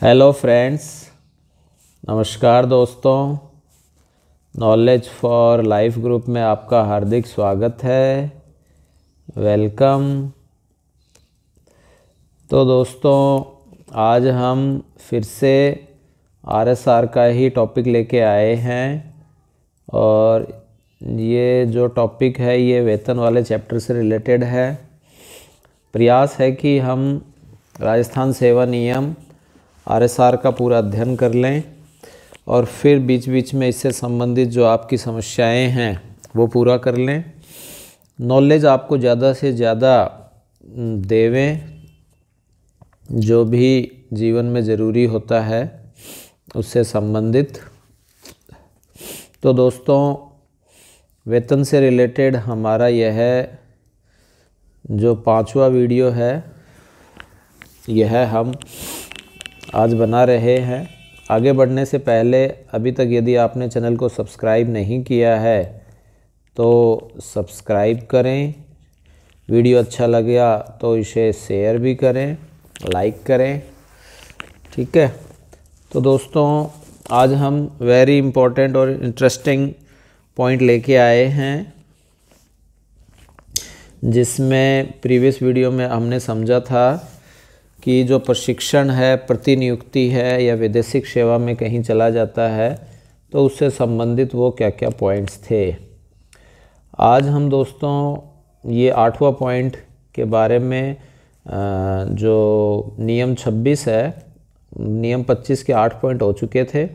Hello friends, नमस्कार दोस्तों। Knowledge for life group में आपका हार्दिक स्वागत है। वेलकम। तो दोस्तों, आज हम फिर से आरएसआर का ही टॉपिक लेके आए हैं और ये जो टॉपिक है ये वेतन वाले चैप्टर से रिलेटेड है। प्रयास है कि हम राजस्थान सेवा नियम आरएसआर का पूरा अध्ययन कर लें और फिर बीच बीच में इससे संबंधित जो आपकी समस्याएं हैं वो पूरा कर लें। नॉलेज आपको ज़्यादा से ज़्यादा देवें, जो भी जीवन में ज़रूरी होता है उससे संबंधित। तो दोस्तों, वेतन से रिलेटेड हमारा यह जो 5वां वीडियो है यह हम आज बना रहे हैं। आगे बढ़ने से पहले अभी तक यदि आपने चैनल को सब्सक्राइब नहीं किया है तो सब्सक्राइब करें। वीडियो अच्छा लगा तो इसे शेयर भी करें, लाइक करें। ठीक है। तो दोस्तों, आज हम वेरी इम्पोर्टेंट और इंटरेस्टिंग पॉइंट लेके आए हैं, जिसमें प्रीवियस वीडियो में हमने समझा था कि जो प्रशिक्षण है, प्रतिनियुक्ति है या विदेशिक सेवा में कहीं चला जाता है तो उससे संबंधित वो क्या क्या पॉइंट्स थे। आज हम दोस्तों ये 8वां पॉइंट के बारे में जो नियम 26 है, नियम 25 के 8 पॉइंट हो चुके थे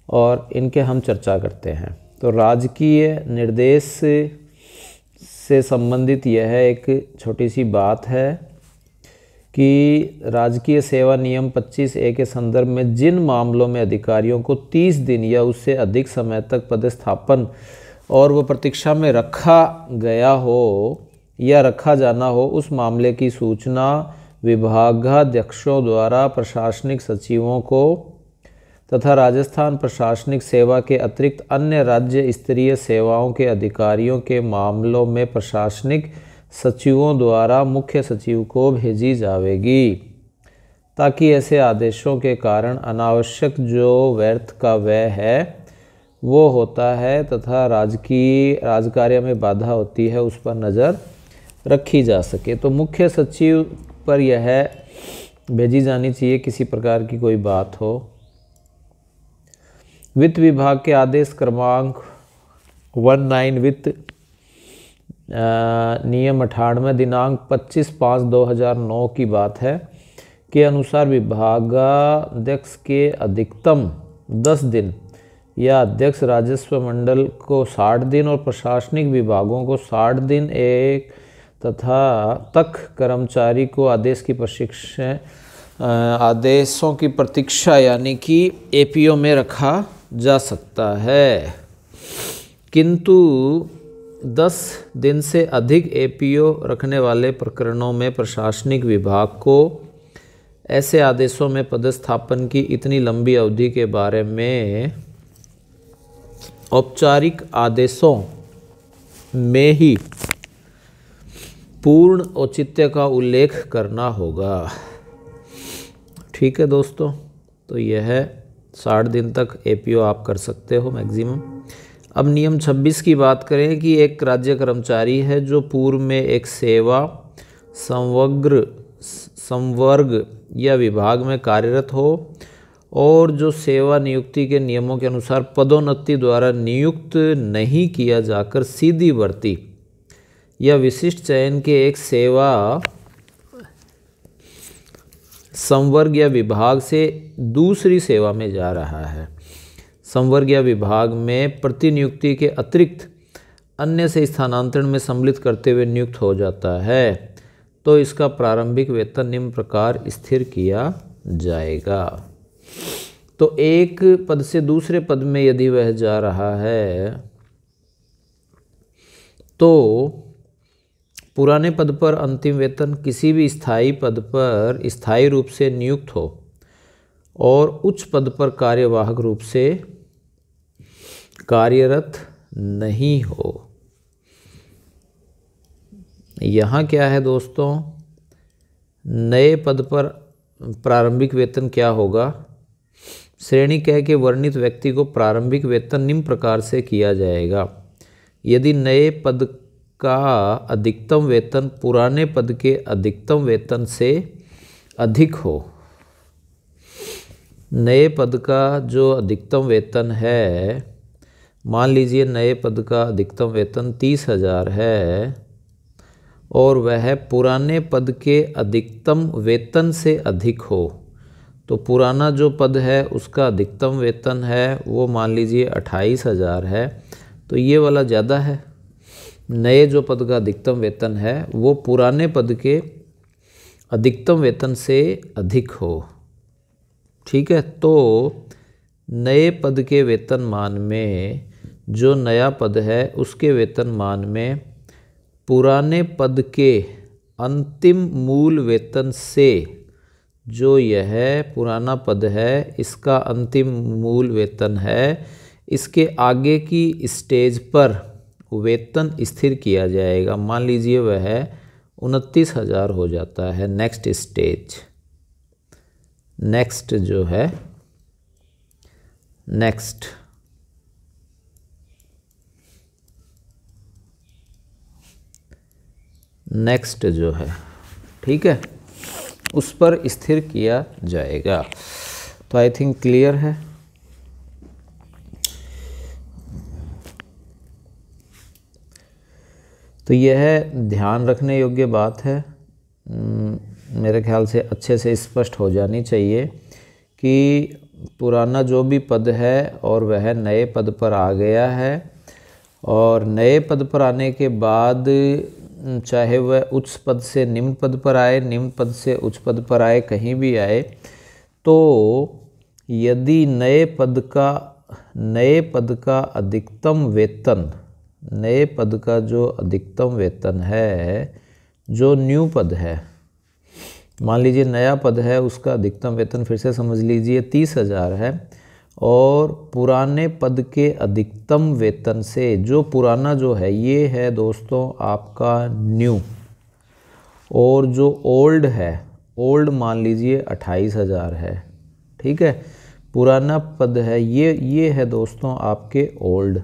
और इनके हम चर्चा करते हैं। तो राजकीय निर्देश से संबंधित यह एक छोटी सी बात है कि राजकीय सेवा नियम 25A के संदर्भ में जिन मामलों में अधिकारियों को 30 दिन या उससे अधिक समय तक पदस्थापन और वो प्रतीक्षा में रखा गया हो या रखा जाना हो, उस मामले की सूचना विभागाध्यक्षों द्वारा प्रशासनिक सचिवों को तथा राजस्थान प्रशासनिक सेवा के अतिरिक्त अन्य राज्य स्तरीय सेवाओं के अधिकारियों के मामलों में प्रशासनिक सचिवों द्वारा मुख्य सचिव को भेजी जाएगी, ताकि ऐसे आदेशों के कारण अनावश्यक जो व्यर्थ का व्यय है वो होता है तथा राजकार्य में बाधा होती है उस पर नज़र रखी जा सके। तो मुख्य सचिव पर यह भेजी जानी चाहिए किसी प्रकार की कोई बात हो। वित्त विभाग के आदेश क्रमांक 19 वित्त नियम 98 दिनांक 25/5/2009 की बात है के अनुसार विभागाध्यक्ष के अधिकतम 10 दिन या अध्यक्ष राजस्व मंडल को 60 दिन और प्रशासनिक विभागों को 60 दिन एक तथा तक कर्मचारी को आदेशों की प्रतीक्षा यानी कि एपीओ में रखा जा सकता है, किंतु 10 दिन से अधिक एपीओ रखने वाले प्रकरणों में प्रशासनिक विभाग को ऐसे आदेशों में पदस्थापन की इतनी लंबी अवधि के बारे में औपचारिक आदेशों में ही पूर्ण औचित्य का उल्लेख करना होगा। ठीक है दोस्तों, तो यह 60 दिन तक एपीओ आप कर सकते हो मैक्सिमम। अब नियम 26 की बात करें कि एक राज्य कर्मचारी है जो पूर्व में एक सेवा संवर्ग या विभाग में कार्यरत हो और जो सेवा नियुक्ति के नियमों के अनुसार पदोन्नति द्वारा नियुक्त नहीं किया जाकर सीधी भर्ती या विशिष्ट चयन के एक सेवा संवर्ग या विभाग से दूसरी सेवा में जा रहा है। संवर्ग या विभाग में प्रतिनियुक्ति के अतिरिक्त अन्य से स्थानांतरण में सम्मिलित करते हुए नियुक्त हो जाता है तो इसका प्रारंभिक वेतन निम्न प्रकार स्थिर किया जाएगा। तो एक पद से दूसरे पद में यदि वह जा रहा है तो पुराने पद पर अंतिम वेतन किसी भी स्थायी पद पर स्थायी रूप से नियुक्त हो और उच्च पद पर कार्यवाहक रूप से कार्यरत नहीं हो। यहाँ क्या है दोस्तों, नए पद पर प्रारंभिक वेतन क्या होगा? श्रेणी कह के वर्णित व्यक्ति को प्रारंभिक वेतन निम्न प्रकार से किया जाएगा। यदि नए पद का अधिकतम वेतन पुराने पद के अधिकतम वेतन से अधिक हो, नए पद का जो अधिकतम वेतन है, मान लीजिए नए पद का अधिकतम वेतन 30,000 है और वह पुराने पद के अधिकतम वेतन से अधिक हो, तो पुराना जो पद है उसका अधिकतम वेतन है वो मान लीजिए 28,000 है, तो ये वाला ज़्यादा है। नए जो पद का अधिकतम वेतन है वो पुराने पद के अधिकतम वेतन से अधिक हो। ठीक है, तो नए पद के वेतन मान में जो नया पद है उसके वेतन मान में पुराने पद के अंतिम मूल वेतन से, जो यह पुराना पद है इसका अंतिम मूल वेतन है, इसके आगे की स्टेज पर वेतन स्थिर किया जाएगा। मान लीजिए वह 29,000 हो जाता है। नेक्स्ट स्टेज, नेक्स्ट जो है, नेक्स्ट जो है, ठीक है, उस पर स्थिर किया जाएगा। तो आई थिंक क्लियर है। तो यह ध्यान रखने योग्य बात है, मेरे ख्याल से अच्छे से स्पष्ट हो जानी चाहिए कि पुराना जो भी पद है और वह नए पद पर आ गया है, और नए पद पर आने के बाद चाहे वह उच्च पद से निम्न पद पर आए, निम्न पद से उच्च पद पर आए, कहीं भी आए, तो यदि नए पद का अधिकतम वेतन, नए पद का जो अधिकतम वेतन है, जो न्यू पद है, मान लीजिए नया पद है उसका अधिकतम वेतन फिर से समझ लीजिए 30,000 है, और पुराने पद के अधिकतम वेतन से, जो पुराना जो है ये है दोस्तों आपका न्यू, और जो ओल्ड है, ओल्ड मान लीजिए 28,000 है। ठीक है, पुराना पद है ये है दोस्तों आपके ओल्ड।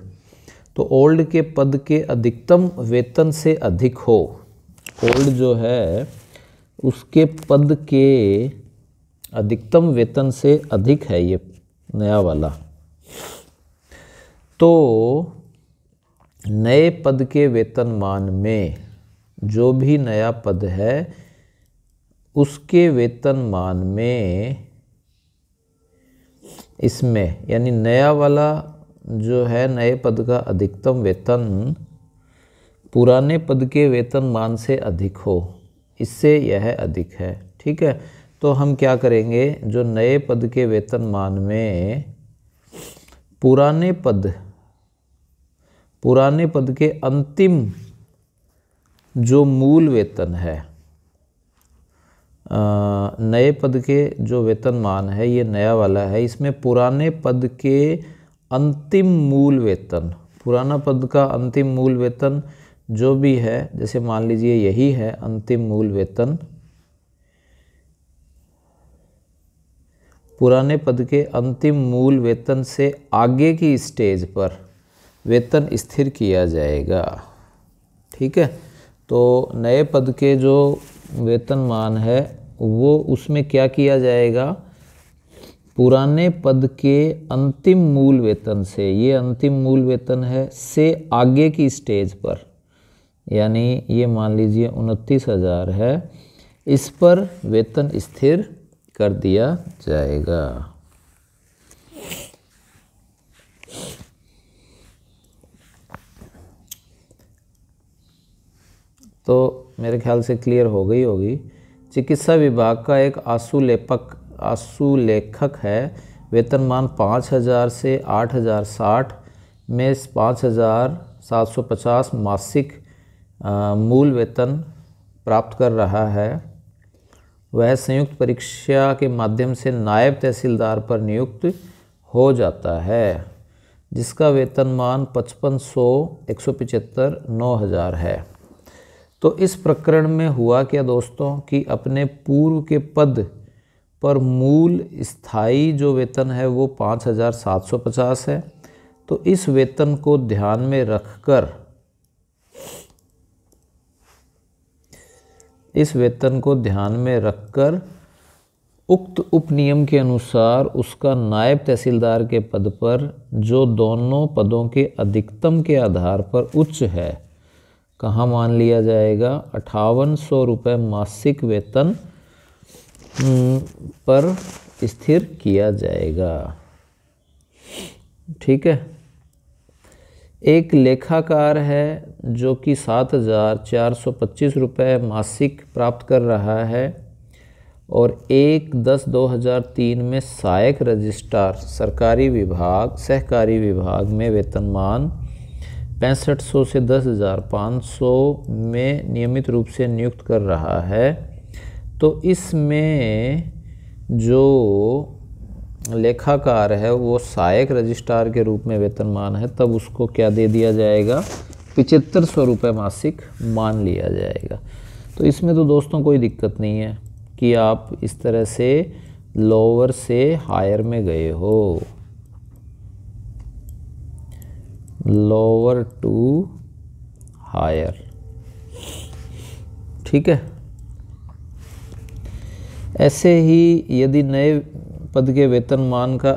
तो ओल्ड के पद के अधिकतम वेतन से अधिक हो, ओल्ड जो है उसके पद के अधिकतम वेतन से अधिक है ये नया वाला, तो नए पद के वेतन मान में जो भी नया पद है उसके वेतन मान में, इसमें यानी नया वाला जो है नए पद का अधिकतम वेतन पुराने पद के वेतन मान से अधिक हो, इससे यह अधिक है। ठीक है, तो हम क्या करेंगे, जो नए पद के वेतन मान में पुराने पद के अंतिम जो मूल वेतन है, नए पद के जो वेतन मान है ये नया वाला है, इसमें पुराने पद के अंतिम मूल वेतन, पुराना पद का अंतिम मूल वेतन जो भी है, जैसे मान लीजिए यही है अंतिम मूल वेतन, पुराने पद के अंतिम मूल वेतन से आगे की स्टेज पर वेतन स्थिर किया जाएगा। ठीक है, तो नए पद के जो वेतन मान है वो उसमें क्या किया जाएगा, पुराने पद के अंतिम मूल वेतन से, ये अंतिम मूल वेतन है, से आगे की स्टेज पर, यानी ये मान लीजिए 29,000 है, इस पर वेतन स्थिर कर दिया जाएगा। तो मेरे ख्याल से क्लियर हो गई होगी। चिकित्सा विभाग का एक आशुलेखक है, वेतनमान 5,000 से 8,060 में 5,750 मासिक मूल वेतन प्राप्त कर रहा है। वह संयुक्त परीक्षा के माध्यम से नायब तहसीलदार पर नियुक्त हो जाता है, जिसका वेतनमान 5500, 175, 9,000 है। तो इस प्रकरण में हुआ क्या दोस्तों कि अपने पूर्व के पद पर मूल स्थायी जो वेतन है वो 5,750 है। तो इस वेतन को ध्यान में रखकर उक्त उपनियम के अनुसार उसका नायब तहसीलदार के पद पर, जो दोनों पदों के अधिकतम के आधार पर उच्च है, कहाँ मान लिया जाएगा? 5800 रुपये मासिक वेतन पर स्थिर किया जाएगा। ठीक है। एक लेखाकार है जो कि 7,425 रुपये मासिक प्राप्त कर रहा है और 1/10/2003 में सहायक रजिस्ट्रार सरकारी विभाग सहकारी विभाग में वेतनमान 6500 से 10,500 में नियमित रूप से नियुक्त कर रहा है। तो इसमें जो लेखाकार है वो सहायक रजिस्ट्रार के रूप में वेतनमान है, तब उसको क्या दे दिया जाएगा? 7500 रुपये मासिक मान लिया जाएगा। तो इसमें तो दोस्तों कोई दिक्कत नहीं है कि आप इस तरह से लोअर से हायर में गए हो, लोअर टू हायर। ठीक है। ऐसे ही यदि नए पद के वेतनमान का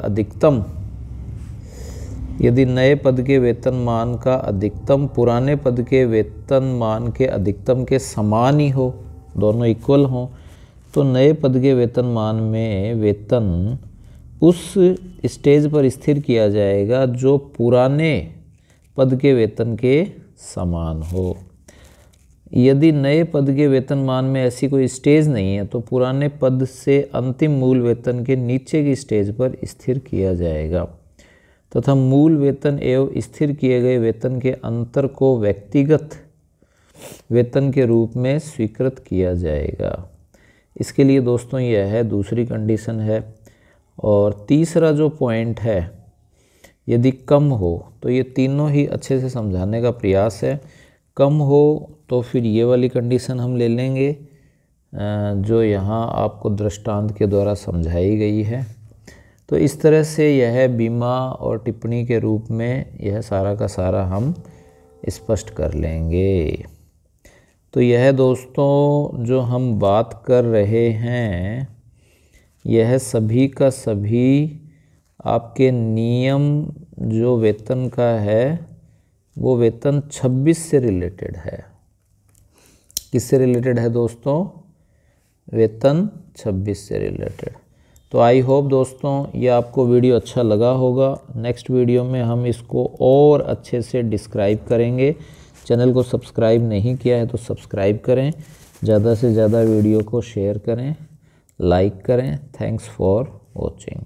अधिकतम पुराने पद के वेतनमान के अधिकतम के समान ही हो, दोनों इक्वल हों, तो नए पद के वेतनमान में वेतन उस स्टेज पर स्थिर किया जाएगा जो पुराने पद के वेतन के समान हो। यदि नए पद के वेतनमान में ऐसी कोई स्टेज नहीं है तो पुराने पद से अंतिम मूल वेतन के नीचे की स्टेज पर स्थिर किया जाएगा तथा मूल वेतन एवं स्थिर किए गए वेतन के अंतर को व्यक्तिगत वेतन के रूप में स्वीकृत किया जाएगा। इसके लिए दोस्तों यह है दूसरी कंडीशन है। और तीसरा जो पॉइंट है, यदि कम हो, तो ये तीनों ही अच्छे से समझाने का प्रयास है। कम हो तो फिर ये वाली कंडीशन हम ले लेंगे जो यहाँ आपको दृष्टांत के द्वारा समझाई गई है। तो इस तरह से यह बीमा और टिप्पणी के रूप में यह सारा का सारा हम स्पष्ट कर लेंगे। तो यह दोस्तों जो हम बात कर रहे हैं, यह सभी का सभी आपके नियम जो वेतन का है वो वेतन 26 से रिलेटेड है। किससे रिलेटेड है दोस्तों? वेतन 26 से रिलेटेड। तो आई होप दोस्तों ये आपको वीडियो अच्छा लगा होगा। नेक्स्ट वीडियो में हम इसको और अच्छे से डिस्क्राइब करेंगे। चैनल को सब्सक्राइब नहीं किया है तो सब्सक्राइब करें, ज़्यादा से ज़्यादा वीडियो को शेयर करें, लाइक करें। Thanks for watching.